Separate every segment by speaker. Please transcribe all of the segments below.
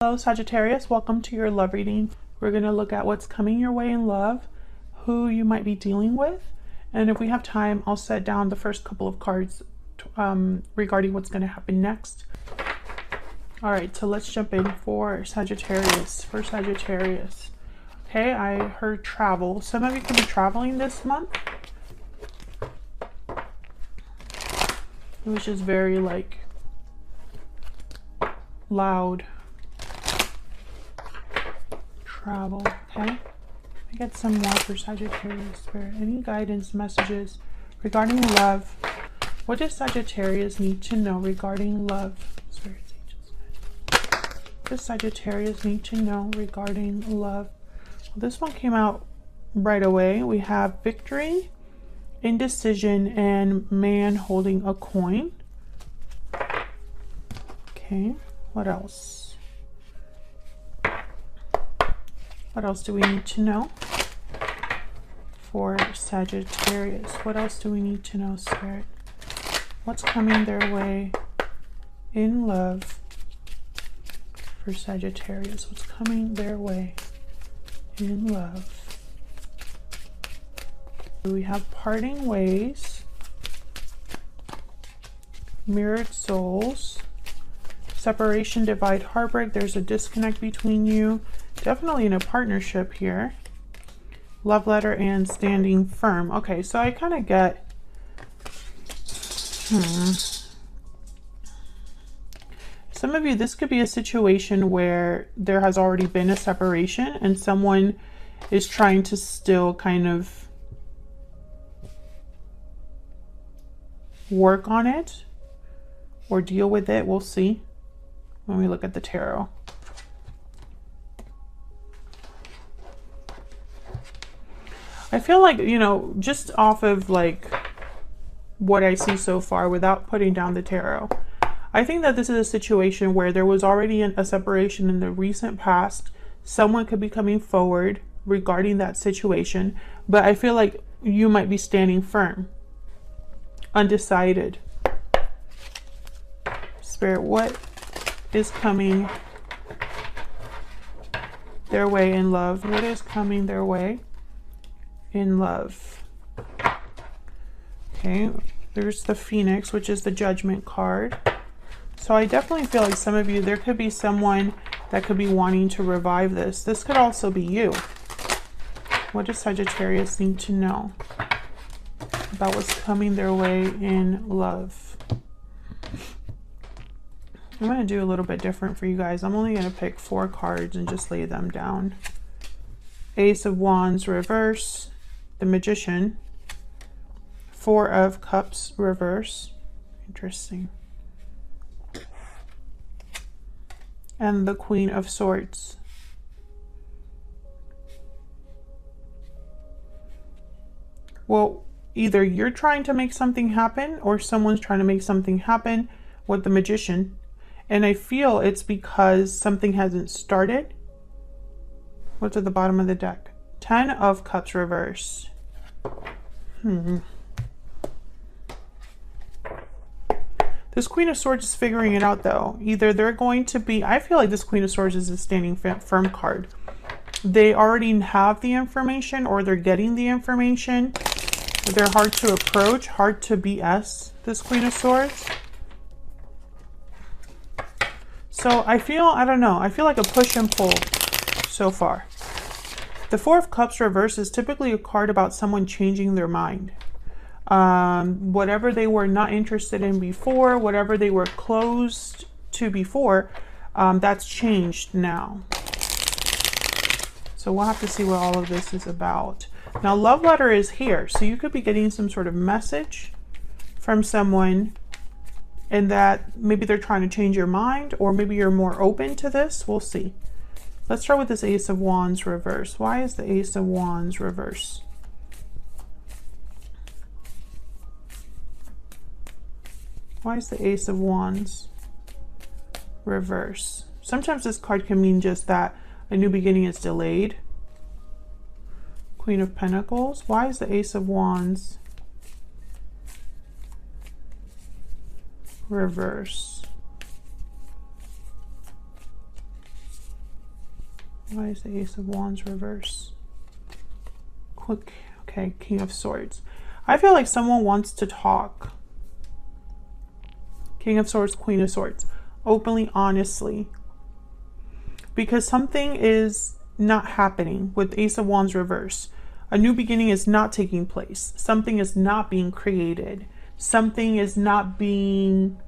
Speaker 1: Hello Sagittarius, welcome to your love reading. We're going to look at what's coming your way in love, who you might be dealing with, and if we have time, I'll set down the first couple of cards regarding what's going to happen next. All right, so let's jump in for Sagittarius. Okay, I heard travel. Some of you could be traveling this month. It was just very like loud. Travel. Okay, I get some more for Sagittarius Spirit. Any guidance messages regarding love? What does Sagittarius need to know regarding love? Spirit, what does Sagittarius need to know regarding love? Well, this one came out right away. We have victory, indecision, and man holding a coin. Okay, what else? What else do we need to know for Sagittarius? What else do we need to know, Spirit? What's coming their way in love for Sagittarius? What's coming their way in love? We have parting ways, mirrored souls, separation, divide, heartbreak. There's a disconnect between you. Definitely in a partnership here. Love letter and standing firm. Okay, so I kind of get some of you, this could be a situation where there has already been a separation and someone is trying to still kind of work on it or deal with it. We'll see when we look at the tarot. I feel like, you know, just off of like what I see so far without putting down the tarot, I think that this is a situation where there was already a separation in the recent past. Someone could be coming forward regarding that situation, but I feel like you might be standing firm, undecided. Spirit, what is coming their way in love? What is coming their way in love? Okay, there's the Phoenix, which is the Judgment card. So I definitely feel like some of you, there could be someone that could be wanting to revive this. This could also be you. What does Sagittarius need to know about what's coming their way in love? I'm going to do a little bit different for you guys. I'm only going to pick 4 cards and just lay them down. Ace of Wands reverse, the Magician, 4 of Cups reverse, interesting, and the Queen of Swords. Well, either you're trying to make something happen or someone's trying to make something happen with the Magician, and I feel it's because something hasn't started. What's at the bottom of the deck? 10 of Cups reverse. This Queen of Swords is figuring it out though. Either they're going to be, I feel like this Queen of Swords is a standing firm card. They already have the information or they're getting the information. They're hard to approach, hard to BS, this Queen of Swords. So I feel, I don't know, I feel like a push and pull so far. The 4 of Cups reverse is typically a card about someone changing their mind. Whatever they were not interested in before, whatever they were closed to before, that's changed now. So we'll have to see what all of this is about. Now, love letter is here. So you could be getting some sort of message from someone and that maybe they're trying to change your mind or maybe you're more open to this. We'll see. Let's start with this Ace of Wands reverse. Why is the Ace of Wands reverse? Why is the Ace of Wands reverse? Sometimes this card can mean just that a new beginning is delayed. Queen of Pentacles. Why is the Ace of Wands reverse? Why is the Ace of Wands reverse? Quick. Okay, King of Swords. I feel like someone wants to talk. King of Swords, Queen of Swords. Openly, honestly. Because something is not happening with Ace of Wands reverse. A new beginning is not taking place. Something is not being created. Something is not being...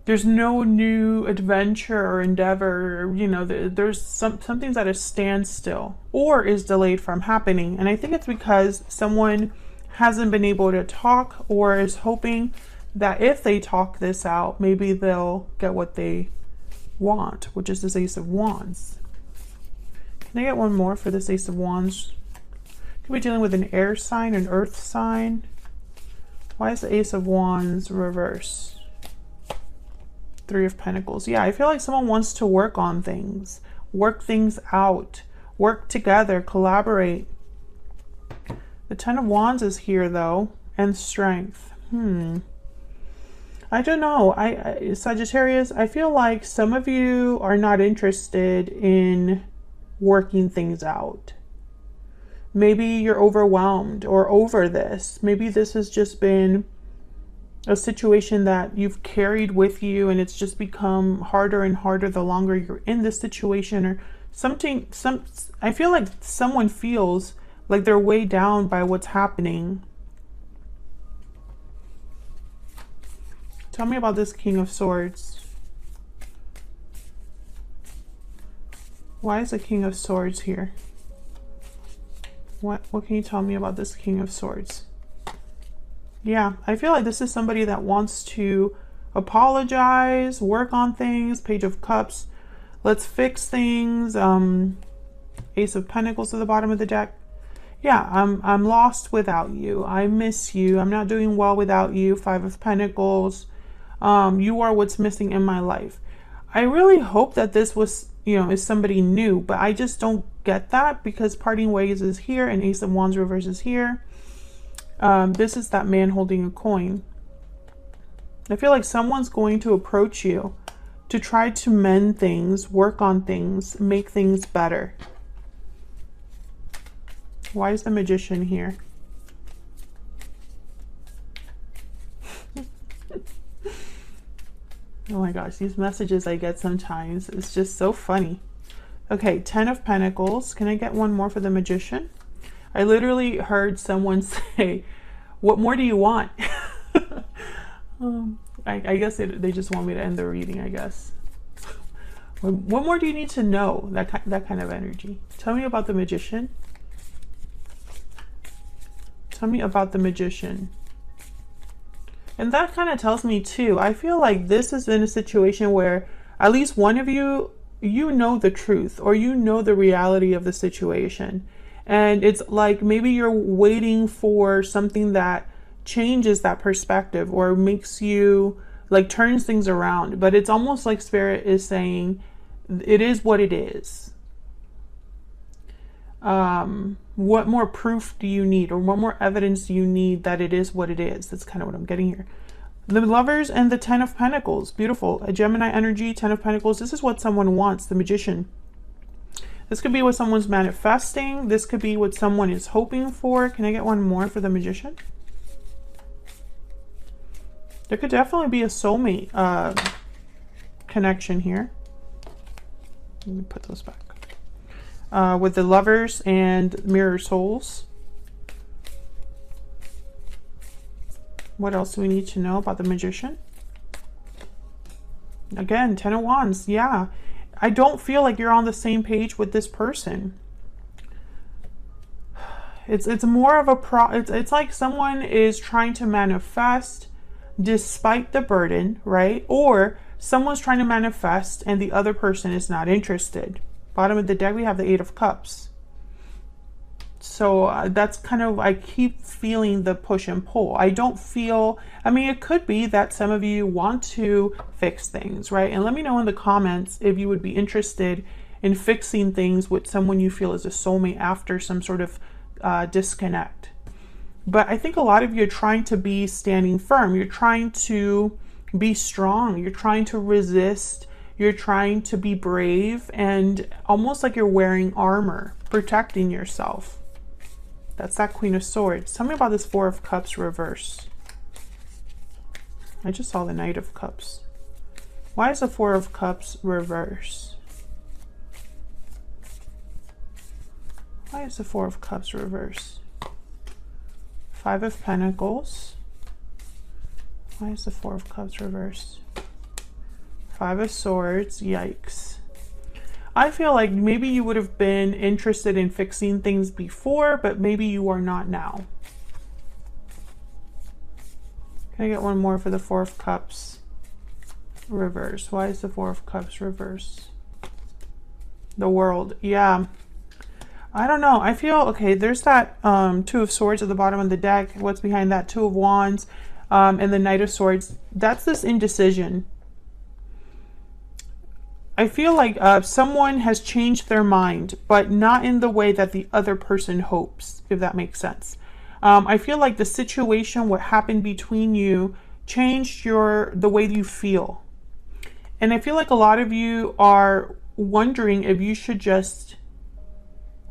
Speaker 1: There's no new adventure or endeavor, you know, there's something's at a standstill or is delayed from happening. And I think it's because someone hasn't been able to talk or is hoping that if they talk this out, maybe they'll get what they want, which is this Ace of Wands. Can I get one more for this Ace of Wands? Could be dealing with an air sign, an earth sign. Why is the Ace of Wands reverse? Three of Pentacles. Yeah, I feel like someone wants to work on things, work things out, work together, collaborate. The Ten of Wands is here though, and strength. I don't know. Sagittarius, I feel like some of you are not interested in working things out. Maybe you're overwhelmed or over this. Maybe this has just been a situation that you've carried with you and it's just become harder and harder the longer you're in this situation, or something. I feel like someone feels like they're weighed down by what's happening. Tell me about this King of Swords. Why is the King of Swords here? What can you tell me about this King of Swords? Yeah, I feel like this is somebody that wants to apologize, work on things. Page of Cups. Let's fix things. Ace of Pentacles at the bottom of the deck. Yeah, I'm lost without you. I miss you. I'm not doing well without you. Five of Pentacles. You are what's missing in my life. I really hope that this was, you know, is somebody new, but I just don't get that because parting ways is here and Ace of Wands reverse is here. This is that man holding a coin. I feel like someone's going to approach you to try to mend things, work on things, make things better. Why is the Magician here? Oh my gosh, these messages I get sometimes, it's just so funny. Okay, Ten of Pentacles. Can I get one more for the Magician? I literally heard someone say, what more do you want? I guess they just want me to end the reading, I guess. What more do you need to know? That kind of energy. Tell me about the Magician. Tell me about the Magician. And that kind of tells me too, I feel like this is in a situation where at least one of you, you know the truth or you know the reality of the situation. And it's like maybe you're waiting for something that changes that perspective or makes you, like, turns things around. But it's almost like Spirit is saying, it is what it is. What more proof do you need, or what more evidence do you need that it is what it is? That's kind of what I'm getting here. The Lovers and the Ten of Pentacles. Beautiful. A Gemini energy, Ten of Pentacles. This is what someone wants, the Magician. This could be what someone's manifesting. This could be what someone is hoping for. Can I get one more for the Magician? There could definitely be a soulmate connection here. Let me put those back. With the Lovers and Mirror Souls. What else do we need to know about the Magician? Again, Ten of Wands. Yeah. I don't feel like you're on the same page with this person. It's more of a it's like someone is trying to manifest despite the burden, right? Or someone's trying to manifest and the other person is not interested. Bottom of the deck, we have the Eight of Cups. So that's kind of, I keep feeling the push and pull. I don't feel, I mean, it could be that some of you want to fix things, right? And let me know in the comments if you would be interested in fixing things with someone you feel is a soulmate after some sort of disconnect. But I think a lot of you are trying to be standing firm. You're trying to be strong. You're trying to resist. You're trying to be brave and almost like you're wearing armor, protecting yourself. That's that Queen of Swords. Tell me about this Four of Cups reverse. I just saw the Knight of Cups. Why is the Four of Cups reverse? Why is the Four of Cups reverse? Five of Pentacles. Why is the Four of Cups reverse? Five of Swords. Yikes. I feel like maybe you would have been interested in fixing things before, but maybe you are not now. Can I get one more for the Four of Cups reverse? Why is the Four of Cups reverse? The World. Yeah. I don't know. I feel, okay, there's that Two of Swords at the bottom of the deck. What's behind that? Two of Wands and the Knight of Swords. That's this indecision. I feel like someone has changed their mind, but not in the way that the other person hopes, if that makes sense. I feel like the situation, what happened between you, changed the way you feel. And I feel like a lot of you are wondering if you should just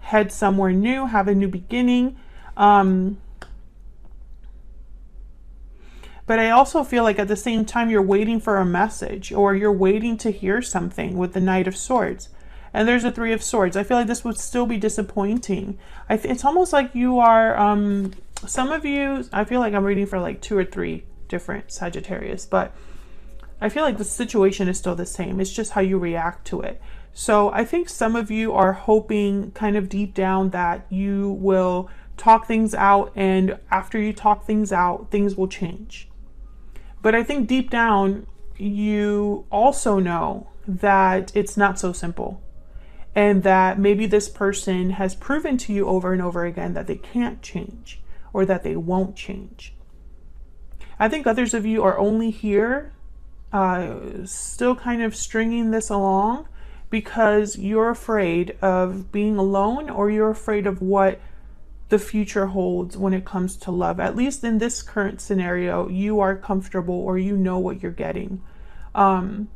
Speaker 1: head somewhere new, have a new beginning. But I also feel like at the same time, you're waiting for a message, or you're waiting to hear something with the Knight of Swords. And there's a Three of Swords. I feel like this would still be disappointing. It's almost like you are, some of you, I feel like I'm reading for like 2 or 3 different Sagittarius, but I feel like the situation is still the same. It's just how you react to it. So I think some of you are hoping kind of deep down that you will talk things out, and after you talk things out, things will change. But I think deep down, you also know that it's not so simple, and that maybe this person has proven to you over and over again that they can't change, or that they won't change. I think others of you are only here still kind of stringing this along because you're afraid of being alone, or you're afraid of what the future holds when it comes to love. At least in this current scenario, you are comfortable, or you know what you're getting. But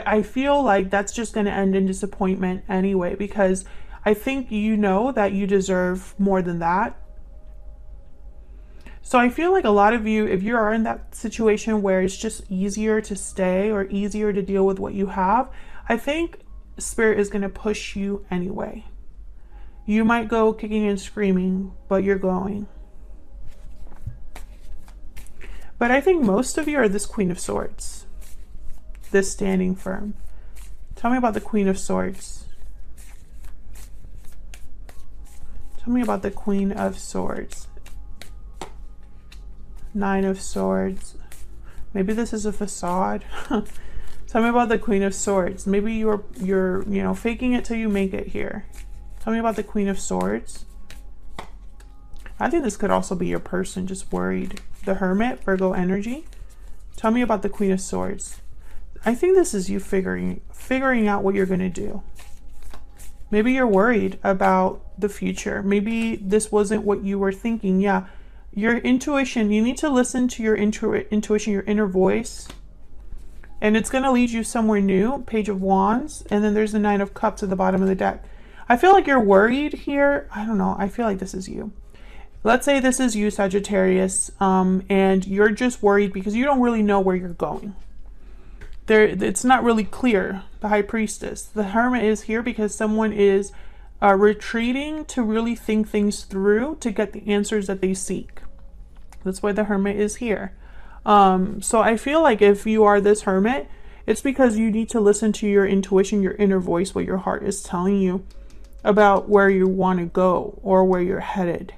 Speaker 1: I feel like that's just going to end in disappointment anyway, because I think you know that you deserve more than that. So I feel like a lot of you, if you are in that situation where it's just easier to stay or easier to deal with what you have, I think Spirit is going to push you anyway. You might go kicking and screaming, but you're going. But I think most of you are this Queen of Swords, this standing firm. Tell me about the Queen of Swords. Tell me about the Queen of Swords. Nine of Swords. Maybe this is a facade. Tell me about the Queen of Swords. Maybe you're you know, faking it till you make it here. Tell me about the Queen of Swords. I think this could also be your person, just worried. The Hermit, Virgo energy. Tell me about the Queen of Swords. I think this is you figuring out what you're going to do. Maybe you're worried about the future. Maybe this wasn't what you were thinking. Yeah, your intuition, you need to listen to your intuition, your inner voice. And it's going to lead you somewhere new. Page of Wands. And then there's the Nine of Cups at the bottom of the deck. I feel like you're worried here. I don't know. I feel like this is you. Let's say this is you, Sagittarius, and you're just worried because you don't really know where you're going. It's not really clear, the High Priestess. The Hermit is here because someone is retreating to really think things through to get the answers that they seek. That's why the Hermit is here. So I feel like if you are this Hermit, it's because you need to listen to your intuition, your inner voice, what your heart is telling you about where you want to go or where you're headed.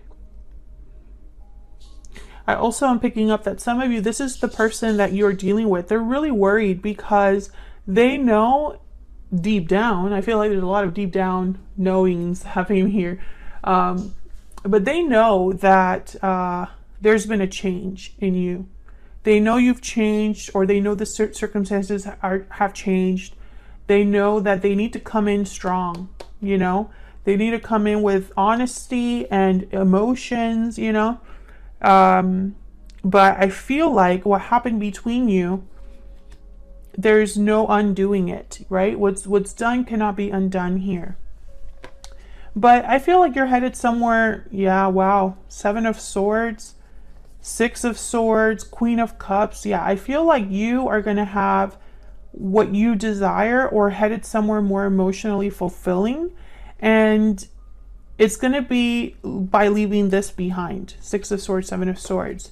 Speaker 1: I also am picking up that some of you, this is the person that you're dealing with. They're really worried because they know deep down, I feel like there's a lot of deep down knowings happening here. But they know that there's been a change in you. They know you've changed, or they know the circumstances have changed. They know that they need to come in strong, you know. They need to come in with honesty and emotions, you know. But I feel like what happened between you there's no undoing it, right? What's done cannot be undone here. But I feel like you're headed somewhere. Yeah, wow. 7 of Swords, 6 of Swords, Queen of Cups. Yeah, I feel like you are going to have what you desire or headed somewhere more emotionally fulfilling. And it's going to be by leaving this behind. 6 of Swords, 7 of Swords.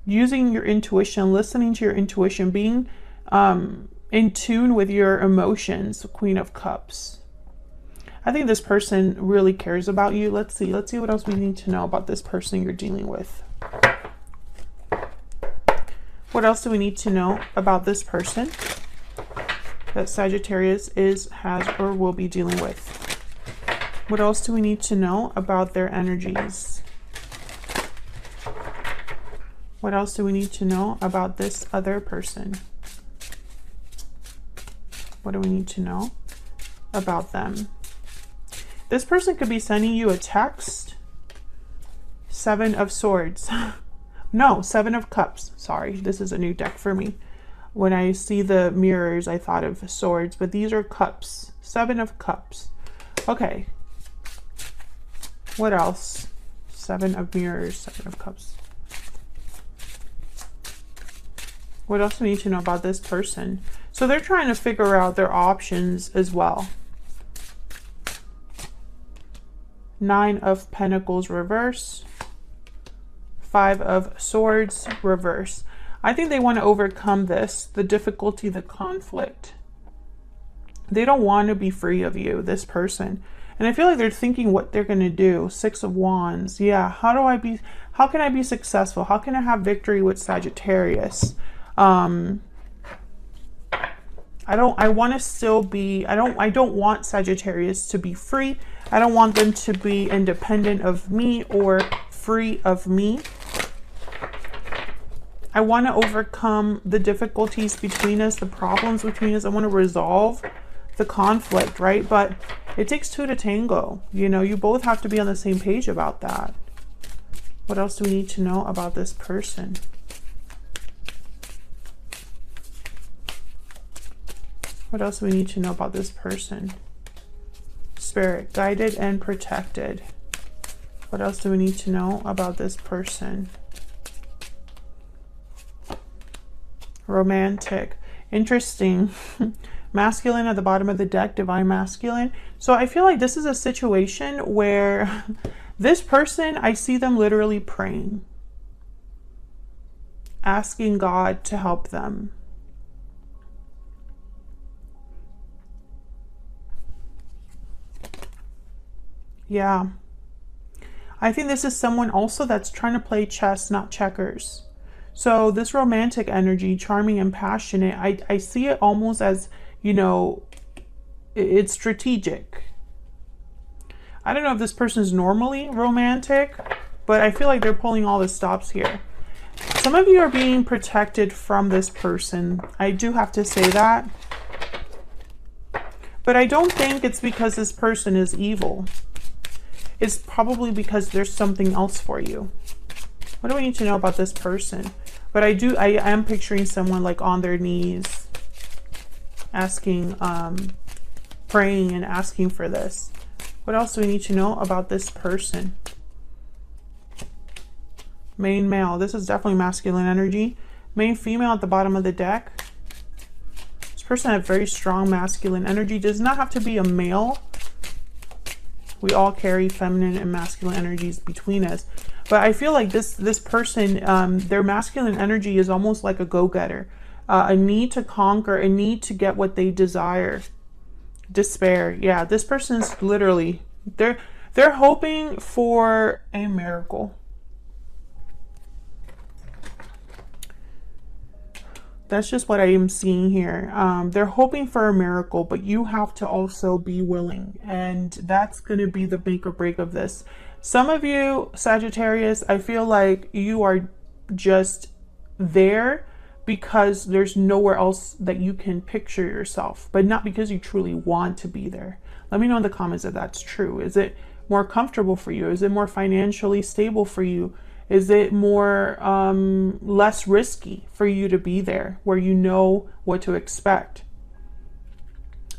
Speaker 1: Using your intuition, listening to your intuition, being in tune with your emotions. Queen of Cups. I think this person really cares about you. Let's see what else we need to know about this person you're dealing with. What else do we need to know about this person that Sagittarius has, or will be dealing with? What else do we need to know about their energies? What else do we need to know about this other person? What do we need to know about them? This person could be sending you a text. 7 of Swords. No, 7 of Cups. Sorry, this is a new deck for me. When I see the mirrors, I thought of Swords, but these are Cups. 7 of Cups. Okay. What else? 7 of Mirrors, 7 of Cups. What else do we need to know about this person? So they're trying to figure out their options as well. 9 of Pentacles reverse. 5 of Swords reverse. I think they want to overcome this, the difficulty, the conflict. They don't want to be free of you, this person. And I feel like they're thinking what they're going to do. 6 of Wands. Yeah, how can I be successful? How can I have victory with Sagittarius? I don't want Sagittarius to be free. I don't want them to be independent of me or free of me. I want to overcome the difficulties between us, the problems between us. I want to resolve the conflict, right? But it takes 2 to tango. You know, you both have to be on the same page about that. What else do we need to know about this person? What else do we need to know about this person? Spirit, guided and protected. What else do we need to know about this person? Romantic. Interesting. Masculine at the bottom of the deck, divine masculine. So I feel like this is a situation where this person, I see them literally praying, asking God to help them. Yeah. I think this is someone also that's trying to play chess, not checkers. So this romantic energy, charming and passionate, I see it almost as, you know, it's strategic. I don't know if this person's normally romantic, but I feel like they're pulling all the stops here. Some of you are being protected from this person. I do have to say that. But I don't think it's because this person is evil. It's probably because there's something else for you. What do we need to know about this person? But I am picturing someone like on their knees, asking, praying and asking for this. What else do we need to know about this person? Main male. This is definitely masculine energy. Main female at the bottom of the deck. This person has very strong masculine energy. Does not have to be a male. We all carry feminine and masculine energies between us. But I feel like this person, their masculine energy is almost like a go-getter. A need to conquer, a need to get what they desire. Despair. Yeah, this person's literally, they're hoping for a miracle. That's just what I am seeing here. They're hoping for a miracle, but you have to also be willing. And that's going to be the make or break of this. Some of you, Sagittarius, I feel like you are just there because there's nowhere else that you can picture yourself, but not because you truly want to be there. Let me know in the comments if that's true. Is it more comfortable for you? Is it more financially stable for you? Is it more less risky for you to be there, where you know what to expect?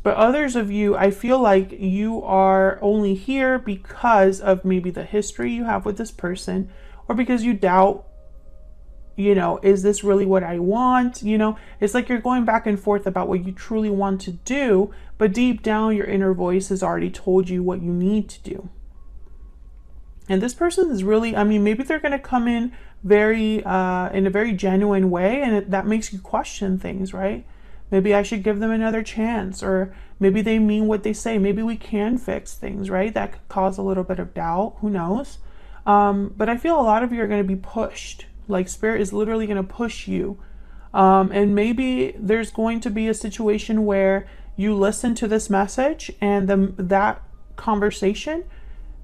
Speaker 1: But others of you, I feel like you are only here because of maybe the history you have with this person, or because you doubt, you know, is this really what I want? You know, it's like you're going back and forth about what you truly want to do, but deep down your inner voice has already told you what you need to do. And this person is really, I mean, maybe they're going to come in very, in a very genuine way, and that makes you question things, right? Maybe I should give them another chance, or maybe they mean what they say. Maybe we can fix things, right? That could cause a little bit of doubt. Who knows? But I feel a lot of you are going to be pushed. Like Spirit is literally going to push you. And maybe there's going to be a situation where you listen to this message and that conversation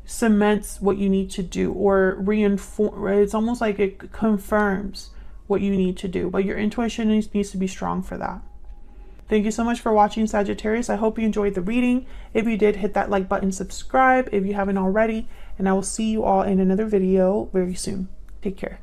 Speaker 1: cements what you need to do, or reinforce. It's almost like it confirms what you need to do. But your intuition needs to be strong for that. Thank you so much for watching, Sagittarius. I hope you enjoyed the reading. If you did, hit that like button, subscribe if you haven't already, and I will see you all in another video very soon. Take care.